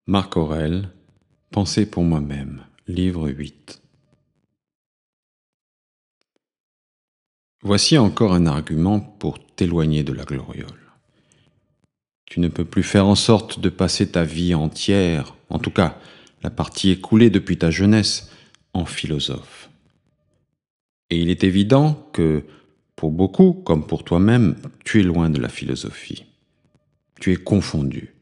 Marc Aurèle, Pensée pour moi-même, livre 8. Voici encore un argument pour t'éloigner de la gloriole. Tu ne peux plus faire en sorte de passer ta vie entière, en tout cas la partie écoulée depuis ta jeunesse, en philosophe. Et il est évident que, pour beaucoup, comme pour toi-même, tu es loin de la philosophie. Tu es confondu.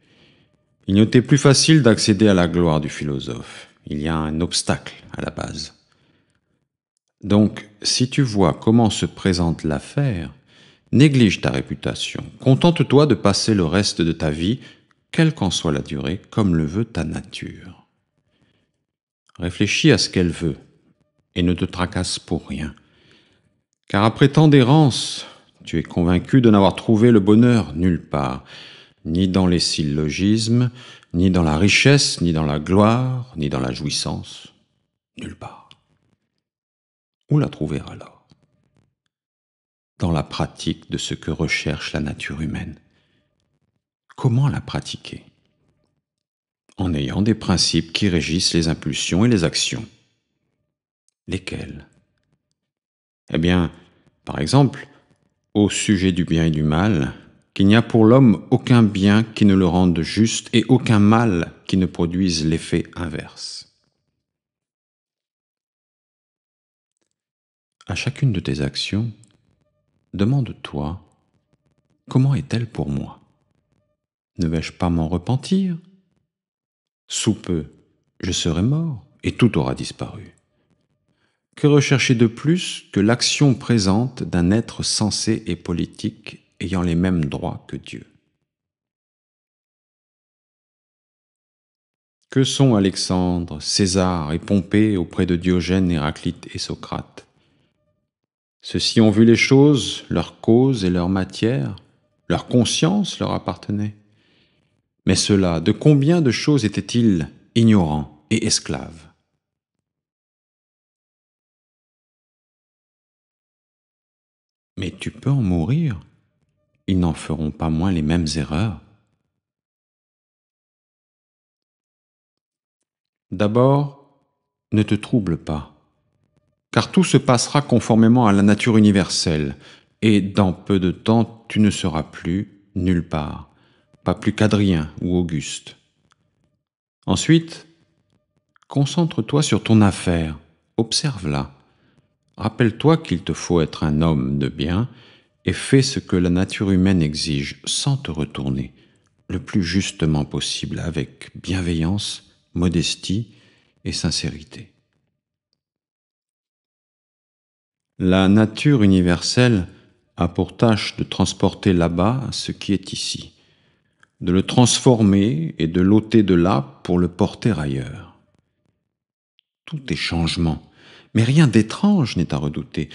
Il ne t'est plus facile d'accéder à la gloire du philosophe. Il y a un obstacle à la base. Donc, si tu vois comment se présente l'affaire, néglige ta réputation. Contente-toi de passer le reste de ta vie, quelle qu'en soit la durée, comme le veut ta nature. Réfléchis à ce qu'elle veut et ne te tracasse pour rien. Car après tant d'errance, tu es convaincu de n'avoir trouvé le bonheur nulle part, ni dans les syllogismes, ni dans la richesse, ni dans la gloire, ni dans la jouissance, nulle part. Où la trouver alors? Dans la pratique de ce que recherche la nature humaine. Comment la pratiquer? En ayant des principes qui régissent les impulsions et les actions. Lesquels? Eh bien, par exemple, au sujet du bien et du mal, qu'il n'y a pour l'homme aucun bien qui ne le rende juste et aucun mal qui ne produise l'effet inverse. À chacune de tes actions, demande-toi, comment est-elle pour moi? Ne vais-je pas m'en repentir? Sous peu, je serai mort et tout aura disparu. Que rechercher de plus que l'action présente d'un être sensé et politique ayant les mêmes droits que Dieu? Que sont Alexandre, César et Pompée auprès de Diogène, Héraclite et Socrate? Ceux-ci ont vu les choses, leur cause et leur matière, leur conscience leur appartenait. Mais ceux-là, de combien de choses étaient-ils ignorants et esclaves? Mais tu peux en mourir, ils n'en feront pas moins les mêmes erreurs. D'abord, ne te trouble pas, car tout se passera conformément à la nature universelle, et dans peu de temps tu ne seras plus nulle part, pas plus qu'Adrien ou Auguste. Ensuite, concentre-toi sur ton affaire, observe-la. Rappelle-toi qu'il te faut être un homme de bien et fais ce que la nature humaine exige sans te retourner, le plus justement possible, avec bienveillance, modestie et sincérité. La nature universelle a pour tâche de transporter là-bas ce qui est ici, de le transformer et de l'ôter de là pour le porter ailleurs. Tout est changement, mais rien d'étrange n'est à redouter.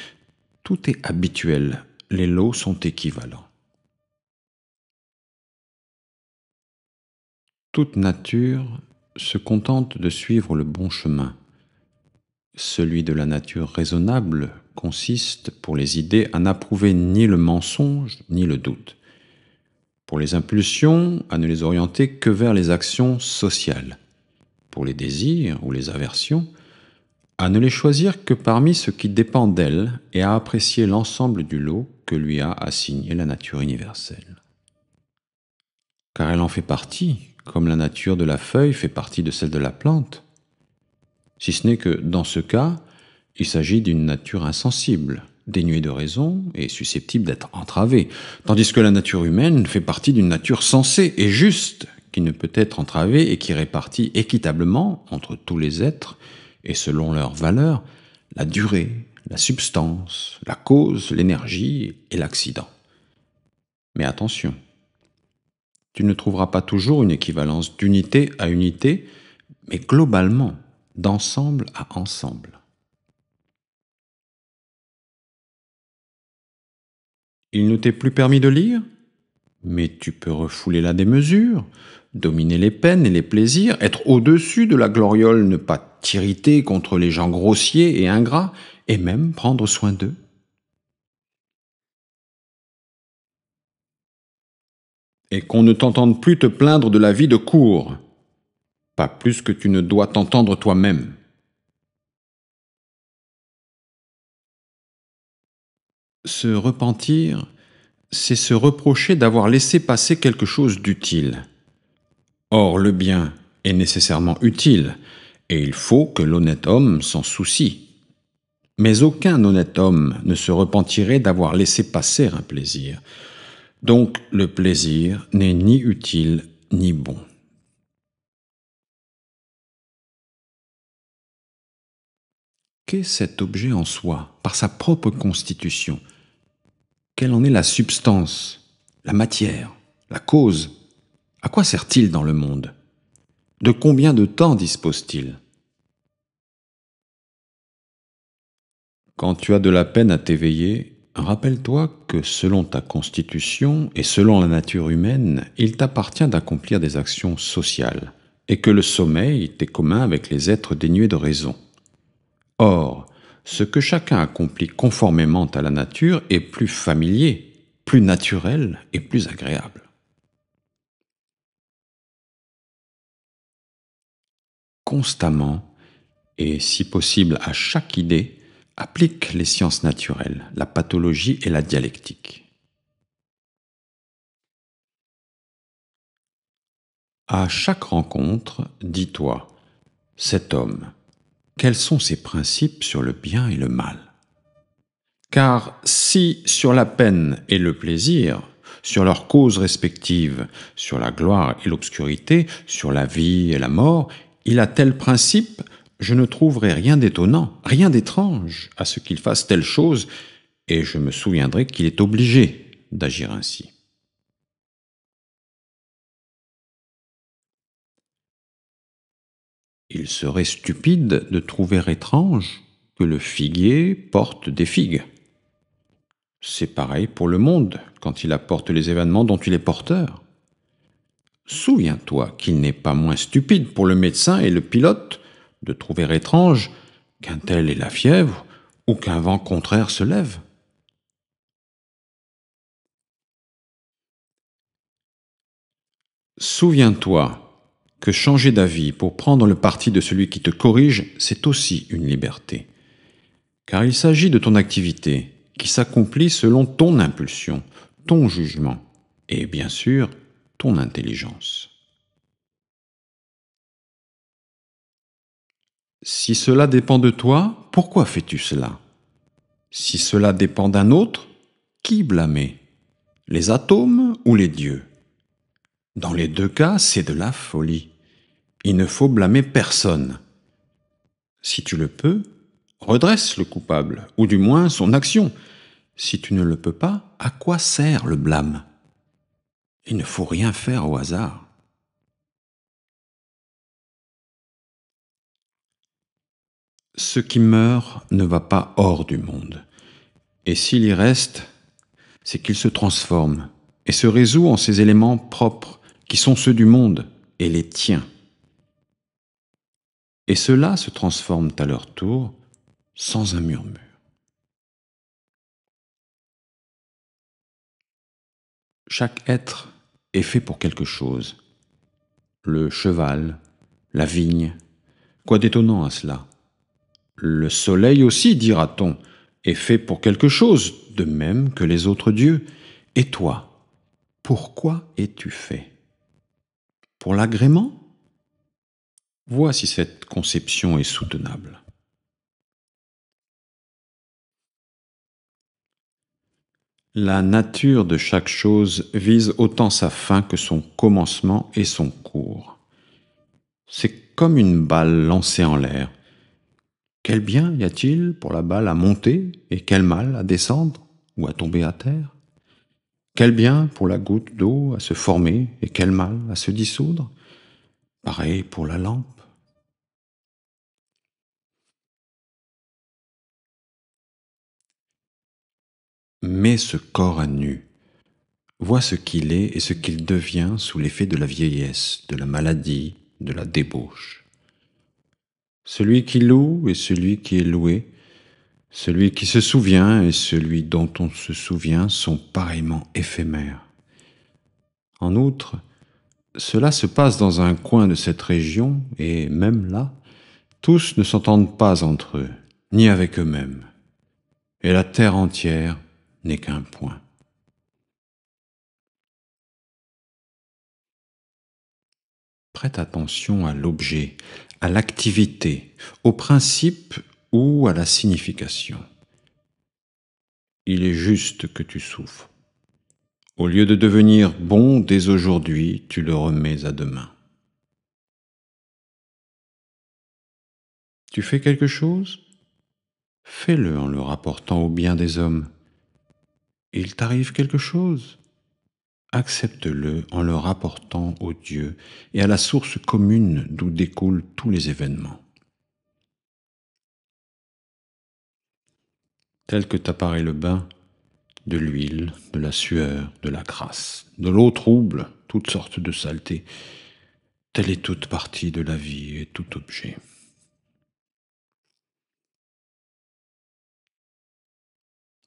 Tout est habituel, les lots sont équivalents. Toute nature se contente de suivre le bon chemin. Celui de la nature raisonnable consiste, pour les idées, à n'approuver ni le mensonge ni le doute. Pour les impulsions, à ne les orienter que vers les actions sociales. Pour les désirs ou les aversions, à ne les choisir que parmi ce qui dépend d'elles et à apprécier l'ensemble du lot que lui a assigné la nature universelle. Car elle en fait partie, comme la nature de la feuille fait partie de celle de la plante. Si ce n'est que, dans ce cas, il s'agit d'une nature insensible, dénuée de raison et susceptible d'être entravée, tandis que la nature humaine fait partie d'une nature sensée et juste, qui ne peut être entravée et qui répartit équitablement entre tous les êtres, et selon leur valeur, la durée, la substance, la cause, l'énergie et l'accident. Mais attention, tu ne trouveras pas toujours une équivalence d'unité à unité, mais globalement, d'ensemble à ensemble. Il ne t'est plus permis de lire? Mais tu peux refouler la démesure, dominer les peines et les plaisirs, être au-dessus de la gloriole, ne pas t'irriter contre les gens grossiers et ingrats, et même prendre soin d'eux. Et qu'on ne t'entende plus te plaindre de la vie de cour. pas plus que tu ne dois t'entendre toi-même. Se repentir, c'est se reprocher d'avoir laissé passer quelque chose d'utile. Or, le bien est nécessairement utile, et il faut que l'honnête homme s'en soucie. Mais aucun honnête homme ne se repentirait d'avoir laissé passer un plaisir. Donc le plaisir n'est ni utile ni bon. Qu'est cet objet en soi, par sa propre constitution? Quelle en est la substance, la matière, la cause? À quoi sert-il dans le monde? De combien de temps dispose-t-il? Quand tu as de la peine à t'éveiller, rappelle-toi que selon ta constitution et selon la nature humaine, il t'appartient d'accomplir des actions sociales, et que le sommeil t'est commun avec les êtres dénués de raison. Or, ce que chacun accomplit conformément à la nature est plus familier, plus naturel et plus agréable. Constamment, et si possible à chaque idée, applique les sciences naturelles, la pathologie et la dialectique. À chaque rencontre, dis-toi, cet homme, quels sont ses principes sur le bien et le mal? Car si sur la peine et le plaisir, sur leurs causes respectives, sur la gloire et l'obscurité, sur la vie et la mort, il a tel principe, je ne trouverai rien d'étonnant, rien d'étrange à ce qu'il fasse telle chose, et je me souviendrai qu'il est obligé d'agir ainsi. Il serait stupide de trouver étrange que le figuier porte des figues. C'est pareil pour le monde quand il apporte les événements dont il est porteur. Souviens-toi qu'il n'est pas moins stupide pour le médecin et le pilote de trouver étrange qu'un tel ait la fièvre ou qu'un vent contraire se lève. Souviens-toi que changer d'avis pour prendre le parti de celui qui te corrige, c'est aussi une liberté. Car il s'agit de ton activité qui s'accomplit selon ton impulsion, ton jugement et bien sûr ton intelligence. Si cela dépend de toi, pourquoi fais-tu cela? Si cela dépend d'un autre, qui blâmer? Les atomes ou les dieux? Dans les deux cas, c'est de la folie. Il ne faut blâmer personne. Si tu le peux, redresse le coupable, ou du moins son action. Si tu ne le peux pas, à quoi sert le blâme? Il ne faut rien faire au hasard. Ce qui meurt ne va pas hors du monde. Et s'il y reste, c'est qu'il se transforme et se résout en ses éléments propres, qui sont ceux du monde et les tiens. Et ceux-là se transforment à leur tour sans un murmure. Chaque être est fait pour quelque chose. Le cheval, la vigne, quoi d'étonnant à cela? Le soleil aussi, dira-t-on, est fait pour quelque chose, de même que les autres dieux. Et toi, pourquoi es-tu fait? Pour l'agrément? Vois si cette conception est soutenable. La nature de chaque chose vise autant sa fin que son commencement et son cours. C'est comme une balle lancée en l'air. Quel bien y a-t-il pour la balle à monter et quel mal à descendre ou à tomber à terre? Quel bien pour la goutte d'eau à se former et quel mal à se dissoudre? Pareil pour la lampe. Mets ce corps à nu. Vois ce qu'il est et ce qu'il devient sous l'effet de la vieillesse, de la maladie, de la débauche. Celui qui loue et celui qui est loué, celui qui se souvient et celui dont on se souvient sont pareillement éphémères. En outre, Cela se passe dans un coin de cette région, et même là, tous ne s'entendent pas entre eux, ni avec eux-mêmes, et la terre entière n'est qu'un point. Prête attention à l'objet, à l'activité, au principe ou à la signification. Il est juste que tu souffres. Au lieu de devenir bon dès aujourd'hui, tu le remets à demain. Tu fais quelque chose? Fais-le en le rapportant au bien des hommes. Il t'arrive quelque chose? Accepte-le en le rapportant au Dieu et à la source commune d'où découlent tous les événements. Tel que t'apparaît le bain, de l'huile, de la sueur, de la crasse, de l'eau trouble, toutes sortes de saletés, telle est toute partie de la vie et tout objet.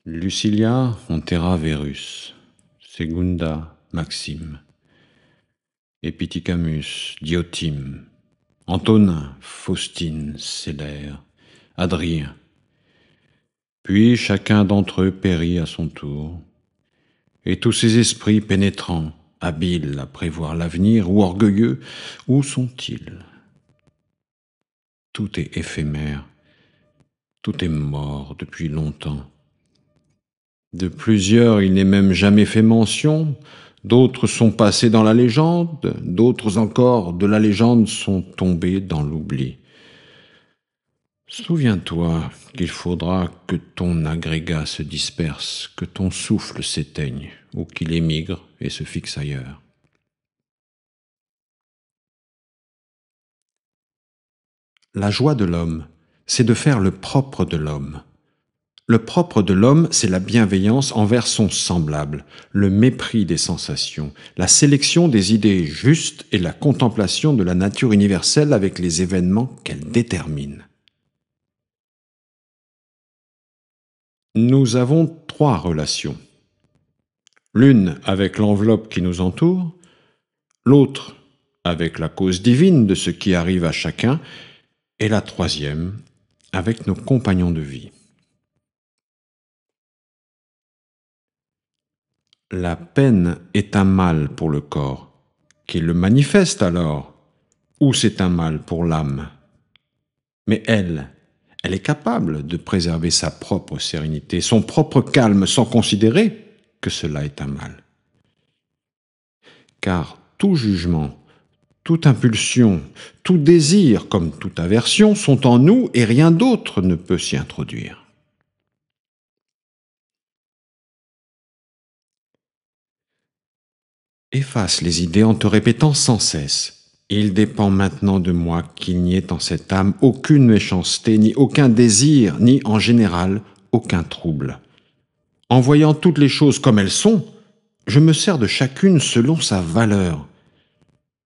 Lucilia Ontera Verus, Segunda Maxime, Epithycamus, Diotime, Antonin, Faustine, Célère, Adrien. Puis chacun d'entre eux périt à son tour, et tous ces esprits pénétrants, habiles à prévoir l'avenir ou orgueilleux, où sont-ils? Tout est éphémère, tout est mort depuis longtemps. De plusieurs, il n'est même jamais fait mention, d'autres sont passés dans la légende, d'autres encore de la légende sont tombés dans l'oubli. Souviens-toi qu'il faudra que ton agrégat se disperse, que ton souffle s'éteigne, ou qu'il émigre et se fixe ailleurs. La joie de l'homme, c'est de faire le propre de l'homme. Le propre de l'homme, c'est la bienveillance envers son semblable, le mépris des sensations, la sélection des idées justes et la contemplation de la nature universelle avec les événements qu'elle détermine. Nous avons trois relations. L'une avec l'enveloppe qui nous entoure, l'autre avec la cause divine de ce qui arrive à chacun, et la troisième avec nos compagnons de vie. La peine est un mal pour le corps, qui le manifeste alors, ou c'est un mal pour l'âme. Mais elle est capable de préserver sa propre sérénité, son propre calme, sans considérer que cela est un mal. Car tout jugement, toute impulsion, tout désir comme toute aversion sont en nous et rien d'autre ne peut s'y introduire. Efface les idées en te répétant sans cesse. Il dépend maintenant de moi qu'il n'y ait en cette âme aucune méchanceté, ni aucun désir, ni en général aucun trouble. En voyant toutes les choses comme elles sont, je me sers de chacune selon sa valeur.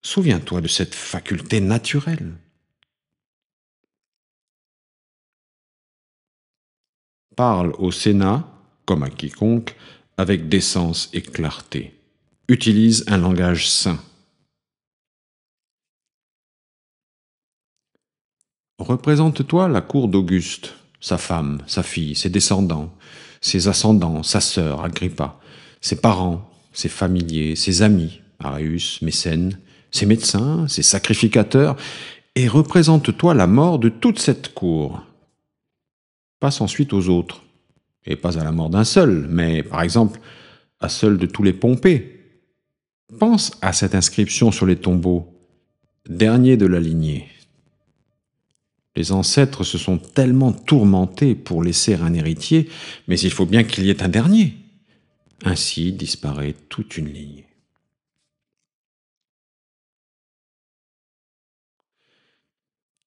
Souviens-toi de cette faculté naturelle. Parle au Sénat, comme à quiconque, avec décence et clarté. Utilise un langage sain. Représente-toi la cour d'Auguste, sa femme, sa fille, ses descendants, ses ascendants, sa sœur, Agrippa, ses parents, ses familiers, ses amis, Arius, Mécène, ses médecins, ses sacrificateurs, et représente-toi la mort de toute cette cour. Passe ensuite aux autres, et pas à la mort d'un seul, mais par exemple à celle de tous les Pompées. Pense à cette inscription sur les tombeaux, dernier de la lignée. Les ancêtres se sont tellement tourmentés pour laisser un héritier, mais il faut bien qu'il y ait un dernier. Ainsi disparaît toute une ligne.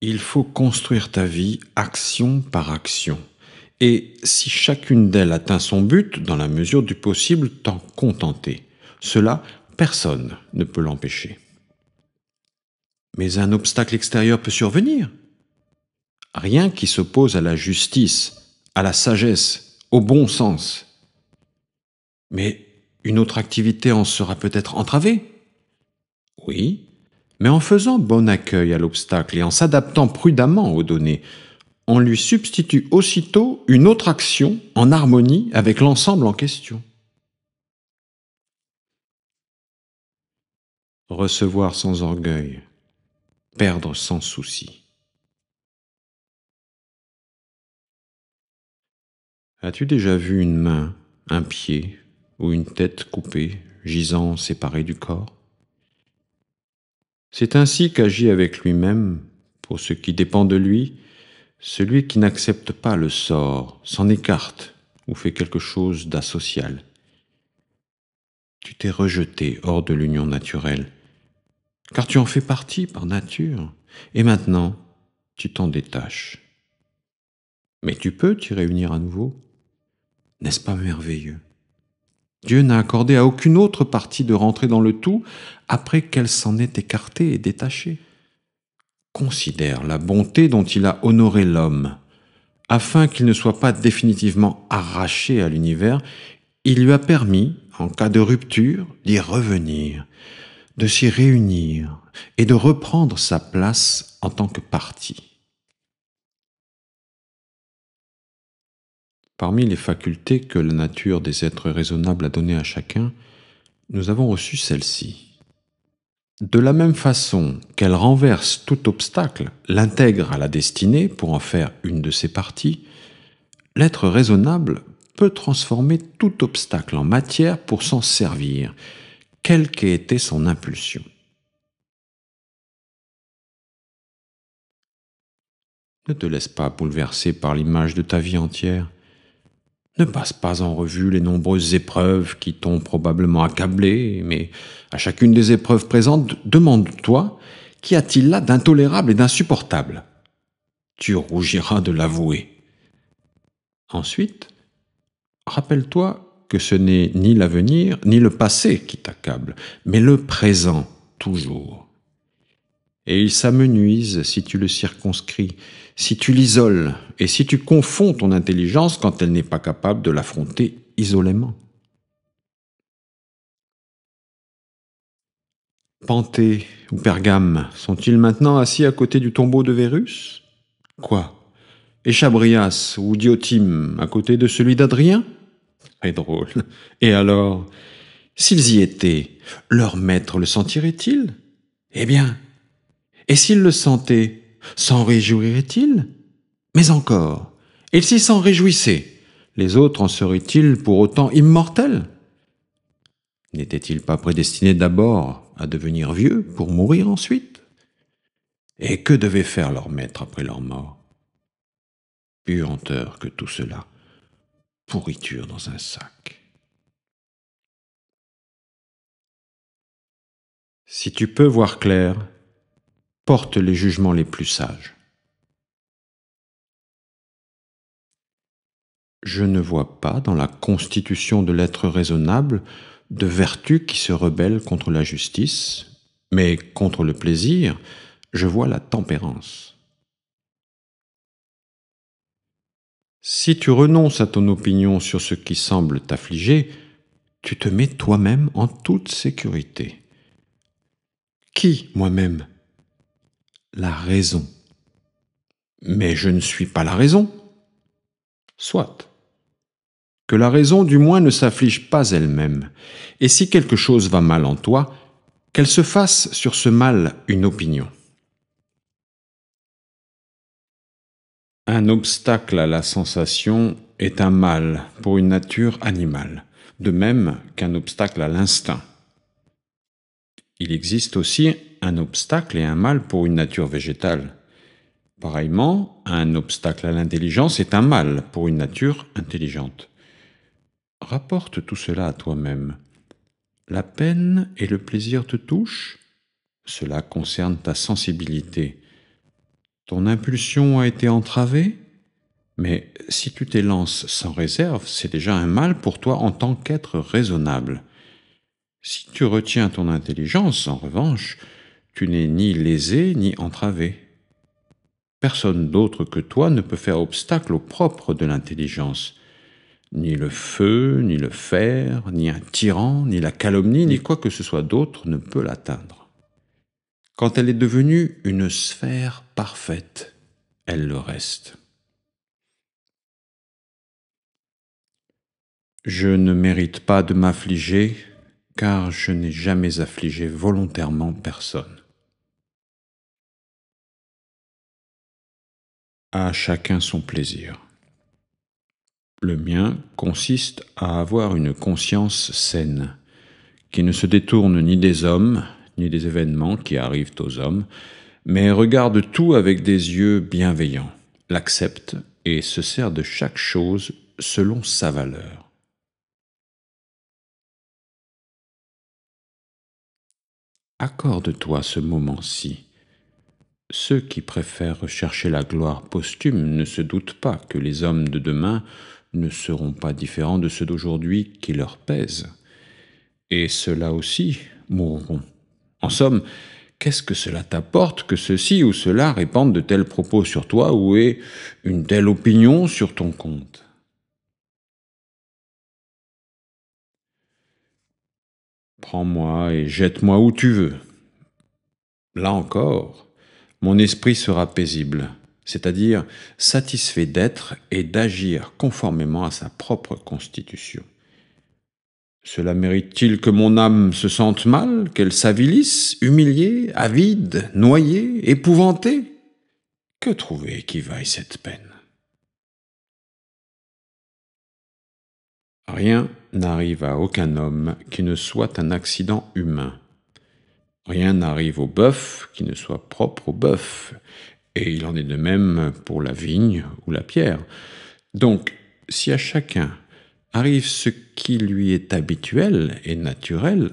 Il faut construire ta vie action par action. Et si chacune d'elles atteint son but, dans la mesure du possible, t'en contenter. Cela, personne ne peut l'empêcher. Mais un obstacle extérieur peut survenir. Rien qui s'oppose à la justice, à la sagesse, au bon sens. Mais une autre activité en sera peut-être entravée. Oui, mais en faisant bon accueil à l'obstacle et en s'adaptant prudemment aux données, on lui substitue aussitôt une autre action en harmonie avec l'ensemble en question. Recevoir sans orgueil, perdre sans souci. As-tu déjà vu une main, un pied ou une tête coupée, gisant séparée du corps? C'est ainsi qu'agit avec lui-même, pour ce qui dépend de lui, celui qui n'accepte pas le sort, s'en écarte ou fait quelque chose d'asocial. Tu t'es rejeté hors de l'union naturelle, car tu en fais partie par nature, et maintenant tu t'en détaches. Mais tu peux t'y réunir à nouveau. N'est-ce pas merveilleux? Dieu n'a accordé à aucune autre partie de rentrer dans le tout après qu'elle s'en est écartée et détachée. Considère la bonté dont il a honoré l'homme. Afin qu'il ne soit pas définitivement arraché à l'univers, il lui a permis, en cas de rupture, d'y revenir, de s'y réunir et de reprendre sa place en tant que partie. Parmi les facultés que la nature des êtres raisonnables a données à chacun, nous avons reçu celle-ci. De la même façon qu'elle renverse tout obstacle, l'intègre à la destinée pour en faire une de ses parties, l'être raisonnable peut transformer tout obstacle en matière pour s'en servir, quelle qu'ait été son impulsion. Ne te laisse pas bouleverser par l'image de ta vie entière. Ne passe pas en revue les nombreuses épreuves qui t'ont probablement accablé, mais à chacune des épreuves présentes, demande-toi, qu'y a-t-il là d'intolérable et d'insupportable? Tu rougiras de l'avouer. Ensuite, rappelle-toi que ce n'est ni l'avenir ni le passé qui t'accable, mais le présent toujours. Et il s'amenuise si tu le circonscris, si tu l'isoles et si tu confonds ton intelligence quand elle n'est pas capable de l'affronter isolément. Panthée ou Pergame sont-ils maintenant assis à côté du tombeau de Vérus? Quoi? Et Chabrias ou Diotime à côté de celui d'Adrien? Très drôle. Et alors, s'ils y étaient, leur maître le sentirait-il? Eh bien, et s'il le sentait, s'en réjouirait-il? Mais encore, et s'il s'en réjouissait, les autres en seraient-ils pour autant immortels? N'étaient-ils pas prédestinés d'abord à devenir vieux pour mourir ensuite? Et que devait faire leur maître après leur mort? Puanteur que tout cela, pourriture dans un sac. Si tu peux voir clair, porte les jugements les plus sages. Je ne vois pas dans la constitution de l'être raisonnable de vertu qui se rebelle contre la justice, mais contre le plaisir, je vois la tempérance. Si tu renonces à ton opinion sur ce qui semble t'affliger, tu te mets toi-même en toute sécurité. Qui, moi-même? La raison. Mais je ne suis pas la raison. Soit. Que la raison du moins ne s'afflige pas elle-même, et si quelque chose va mal en toi, qu'elle se fasse sur ce mal une opinion. Un obstacle à la sensation est un mal pour une nature animale, de même qu'un obstacle à l'instinct. Il existe aussi un obstacle et un mal pour une nature végétale. Pareillement, un obstacle à l'intelligence est un mal pour une nature intelligente. Rapporte tout cela à toi-même. La peine et le plaisir te touchent? Cela concerne ta sensibilité. Ton impulsion a été entravée? Mais si tu t'élances sans réserve, c'est déjà un mal pour toi en tant qu'être raisonnable. Si tu retiens ton intelligence, en revanche, tu n'es ni lésé ni entravé. Personne d'autre que toi ne peut faire obstacle au propre de l'intelligence. Ni le feu, ni le fer, ni un tyran, ni la calomnie, ni quoi que ce soit d'autre ne peut l'atteindre. Quand elle est devenue une sphère parfaite, elle le reste. Je ne mérite pas de m'affliger, car je n'ai jamais affligé volontairement personne. À chacun son plaisir. Le mien consiste à avoir une conscience saine, qui ne se détourne ni des hommes, ni des événements qui arrivent aux hommes, mais regarde tout avec des yeux bienveillants, l'accepte et se sert de chaque chose selon sa valeur. Accorde-toi ce moment-ci. Ceux qui préfèrent rechercher la gloire posthume ne se doutent pas que les hommes de demain ne seront pas différents de ceux d'aujourd'hui qui leur pèsent. Et ceux-là aussi mourront. En somme, qu'est-ce que cela t'apporte que ceci ou cela répandent de tels propos sur toi ou ait une telle opinion sur ton compte? Prends-moi et jette-moi où tu veux. Là encore, mon esprit sera paisible, c'est-à-dire satisfait d'être et d'agir conformément à sa propre constitution. Cela mérite-t-il que mon âme se sente mal, qu'elle s'avilisse, humiliée, avide, noyée, épouvantée? Que trouver qui vaille cette peine? Rien n'arrive à aucun homme qui ne soit un accident humain. Rien n'arrive au bœuf qui ne soit propre au bœuf, et il en est de même pour la vigne ou la pierre. Donc, si à chacun arrive ce qui lui est habituel et naturel,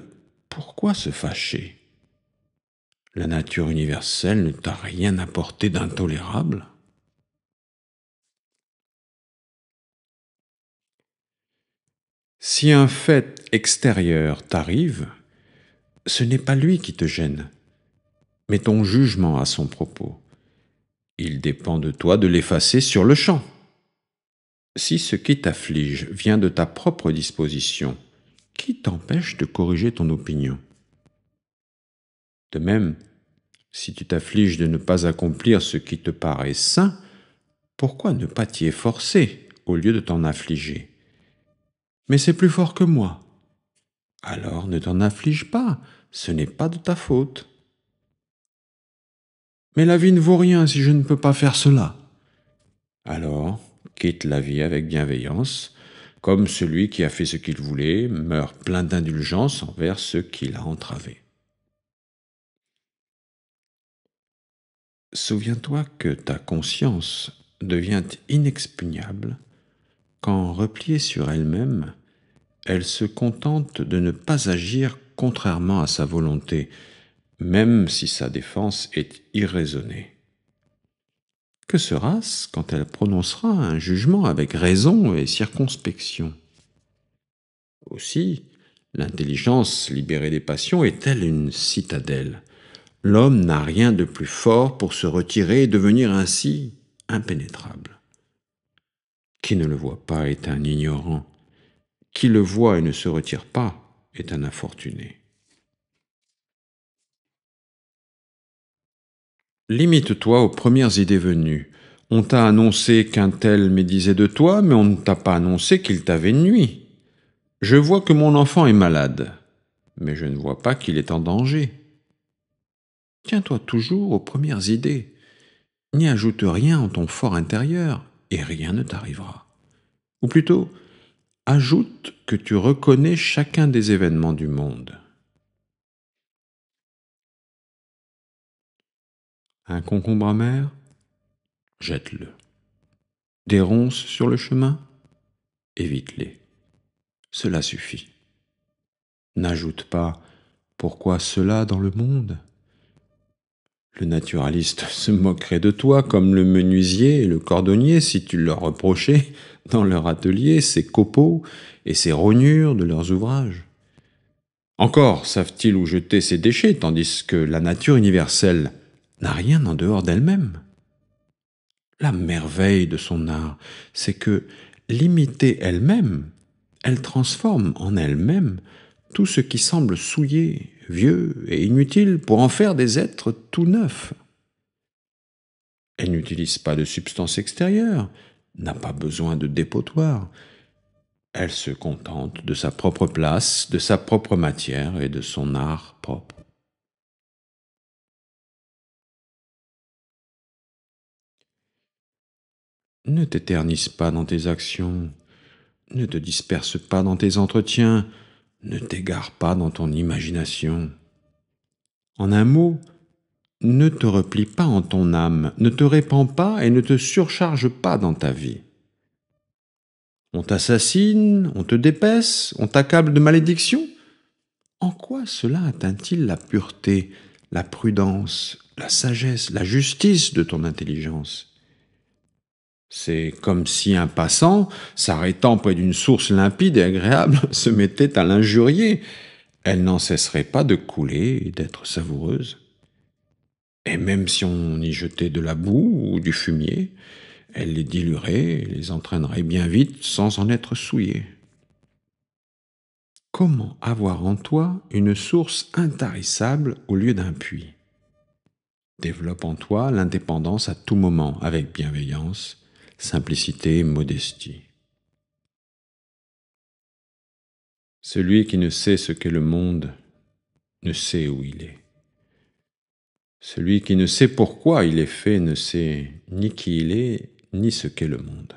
pourquoi se fâcher? La nature universelle ne t'a rien apporté d'intolérable? Si un fait extérieur t'arrive, ce n'est pas lui qui te gêne, mais ton jugement à son propos. Il dépend de toi de l'effacer sur le champ. Si ce qui t'afflige vient de ta propre disposition, qui t'empêche de corriger ton opinion? De même, si tu t'affliges de ne pas accomplir ce qui te paraît sain, pourquoi ne pas t'y efforcer au lieu de t'en affliger? Mais c'est plus fort que moi. Alors ne t'en afflige pas, ce n'est pas de ta faute. Mais la vie ne vaut rien si je ne peux pas faire cela. Alors, quitte la vie avec bienveillance, comme celui qui a fait ce qu'il voulait meurt plein d'indulgence envers ceux qui l'a entravé. Souviens-toi que ta conscience devient inexpugnable quand, repliée sur elle-même, elle se contente de ne pas agir contrairement à sa volonté, même si sa défense est irraisonnée. Que sera-ce quand elle prononcera un jugement avec raison et circonspection? Aussi, l'intelligence libérée des passions est-elle une citadelle? L'homme n'a rien de plus fort pour se retirer et devenir ainsi impénétrable. Qui ne le voit pas est un ignorant. Qui le voit et ne se retire pas est un infortuné. Limite-toi aux premières idées venues. On t'a annoncé qu'un tel médisait de toi, mais on ne t'a pas annoncé qu'il t'avait nui. Je vois que mon enfant est malade, mais je ne vois pas qu'il est en danger. Tiens-toi toujours aux premières idées. N'y ajoute rien en ton fort intérieur, et rien ne t'arrivera. Ou plutôt, ajoute que tu reconnais chacun des événements du monde. Un concombre amer? Jette-le. Des ronces sur le chemin? Évite-les. Cela suffit. N'ajoute pas pourquoi cela dans le monde? Le naturaliste se moquerait de toi comme le menuisier et le cordonnier si tu leur reprochais dans leur atelier ces copeaux et ces rognures de leurs ouvrages. Encore savent-ils où jeter ces déchets, tandis que la nature universelle n'a rien en dehors d'elle-même. La merveille de son art, c'est que, limitée elle-même, elle transforme en elle-même tout ce qui semble souillé, vieux et inutiles pour en faire des êtres tout neufs. Elle n'utilise pas de substance extérieure, n'a pas besoin de dépotoir. Elle se contente de sa propre place, de sa propre matière et de son art propre. Ne t'éternise pas dans tes actions, ne te disperse pas dans tes entretiens, ne t'égare pas dans ton imagination. En un mot, ne te replie pas en ton âme, ne te répands pas et ne te surcharge pas dans ta vie. On t'assassine, on te dépaisse, on t'accable de malédictions. En quoi cela atteint-il la pureté, la prudence, la sagesse, la justice de ton intelligence ? C'est comme si un passant, s'arrêtant près d'une source limpide et agréable, se mettait à l'injurier. Elle n'en cesserait pas de couler et d'être savoureuse. Et même si on y jetait de la boue ou du fumier, elle les diluerait et les entraînerait bien vite sans en être souillée. Comment avoir en toi une source intarissable au lieu d'un puits ? Développe en toi l'indépendance à tout moment, avec bienveillance, simplicité et modestie. Celui qui ne sait ce qu'est le monde ne sait où il est. Celui qui ne sait pourquoi il est fait ne sait ni qui il est, ni ce qu'est le monde.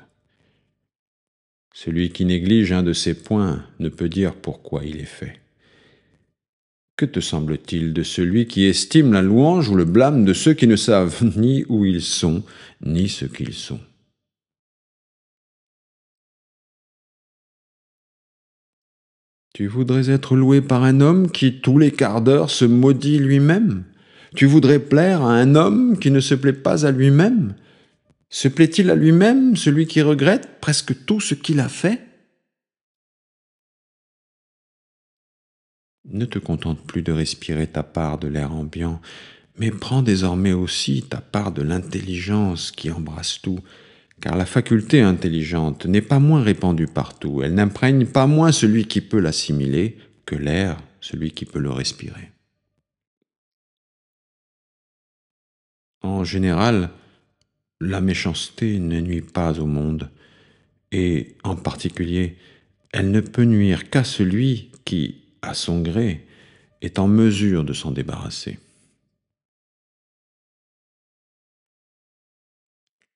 Celui qui néglige un de ces points ne peut dire pourquoi il est fait. Que te semble-t-il de celui qui estime la louange ou le blâme de ceux qui ne savent ni où ils sont, ni ce qu'ils sont ? Tu voudrais être loué par un homme qui, tous les quarts d'heure, se maudit lui-même ? Tu voudrais plaire à un homme qui ne se plaît pas à lui-même ? Se plaît-il à lui-même, celui qui regrette presque tout ce qu'il a fait ? Ne te contente plus de respirer ta part de l'air ambiant, mais prends désormais aussi ta part de l'intelligence qui embrasse tout, car la faculté intelligente n'est pas moins répandue partout, elle n'imprègne pas moins celui qui peut l'assimiler que l'air, celui qui peut le respirer. En général, la méchanceté ne nuit pas au monde, et en particulier, elle ne peut nuire qu'à celui qui, à son gré, est en mesure de s'en débarrasser.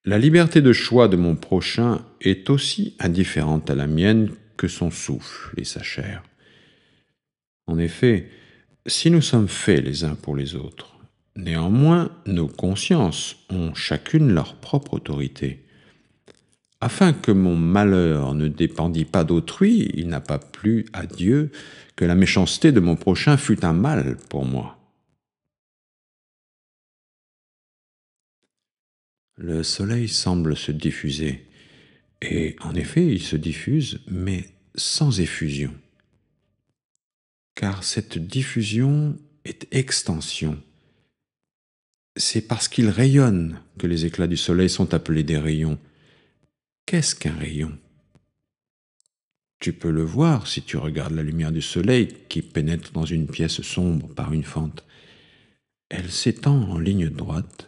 La liberté de choix de mon prochain est aussi indifférente à la mienne que son souffle et sa chair. En effet, si nous sommes faits les uns pour les autres, néanmoins nos consciences ont chacune leur propre autorité. Afin que mon malheur ne dépendît pas d'autrui, il n'a pas plu à Dieu que la méchanceté de mon prochain fût un mal pour moi. Le soleil semble se diffuser, et en effet il se diffuse, mais sans effusion. Car cette diffusion est extension. C'est parce qu'il rayonne que les éclats du soleil sont appelés des rayons. Qu'est-ce qu'un rayon ? Tu peux le voir si tu regardes la lumière du soleil qui pénètre dans une pièce sombre par une fente. Elle s'étend en ligne droite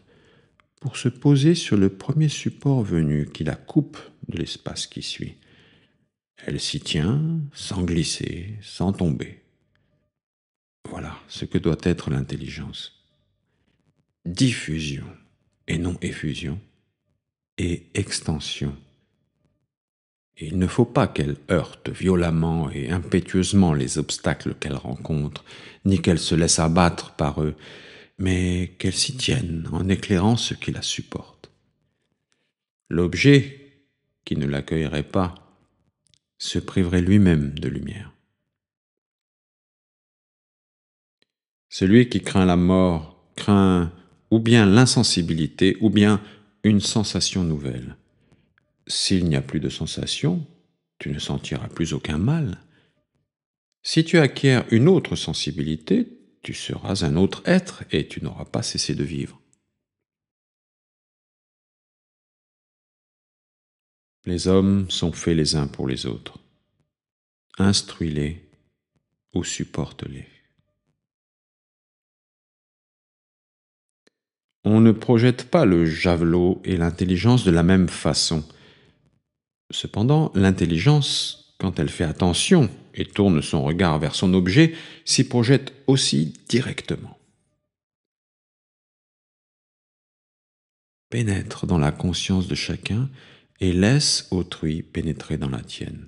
pour se poser sur le premier support venu qui la coupe de l'espace qui suit. Elle s'y tient sans glisser, sans tomber. Voilà ce que doit être l'intelligence. Diffusion et non effusion, et extension. Il ne faut pas qu'elle heurte violemment et impétueusement les obstacles qu'elle rencontre, ni qu'elle se laisse abattre par eux, mais qu'elle s'y tienne en éclairant ce qui la supporte. L'objet, qui ne l'accueillerait pas, se priverait lui-même de lumière. Celui qui craint la mort craint ou bien l'insensibilité ou bien une sensation nouvelle. S'il n'y a plus de sensation, tu ne sentiras plus aucun mal. Si tu acquiers une autre sensibilité, tu seras un autre être et tu n'auras pas cessé de vivre. Les hommes sont faits les uns pour les autres. Instruis-les ou supporte-les. On ne projette pas le javelot et l'intelligence de la même façon. Cependant, l'intelligence, quand elle fait attention et tourne son regard vers son objet, s'y projette aussi directement. Pénètre dans la conscience de chacun et laisse autrui pénétrer dans la tienne.